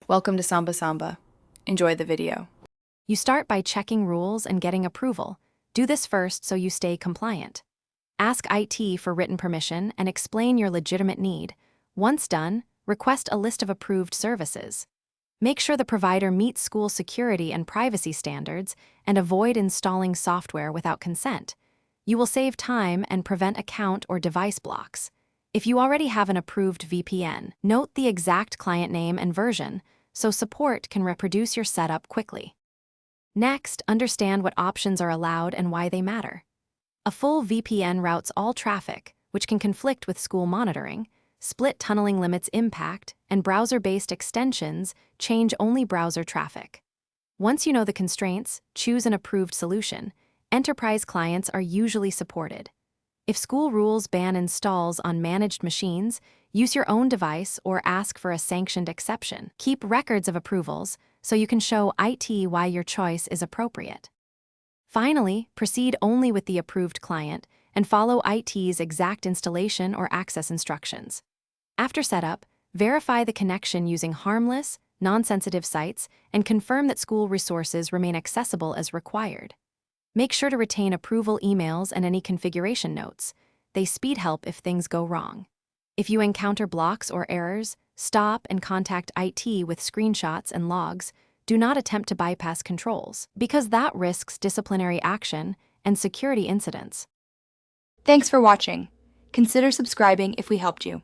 Welcome to Samba Samba. Enjoy the video. You start by checking rules and getting approval. Do this first so you stay compliant. Ask IT for written permission and explain your legitimate need. Once done, request a list of approved services. Make sure the provider meets school security and privacy standards and avoid installing software without consent. You will save time and prevent account or device blocks. If you already have an approved VPN, note the exact client name and version so support can reproduce your setup quickly. Next, understand what options are allowed and why they matter. A full VPN routes all traffic, which can conflict with school monitoring. Split tunneling limits impact, and browser-based extensions change only browser traffic. Once you know the constraints, choose an approved solution. Enterprise clients are usually supported. If school rules ban installs on managed machines, use your own device or ask for a sanctioned exception. Keep records of approvals so you can show IT why your choice is appropriate. Finally, proceed only with the approved client and follow IT's exact installation or access instructions. After setup, verify the connection using harmless, non-sensitive sites and confirm that school resources remain accessible as required. Make sure to retain approval emails and any configuration notes. They speed help if things go wrong. If you encounter blocks or errors, stop and contact IT with screenshots and logs. Do not attempt to bypass controls, because that risks disciplinary action and security incidents. Thanks for watching. Consider subscribing if we helped you.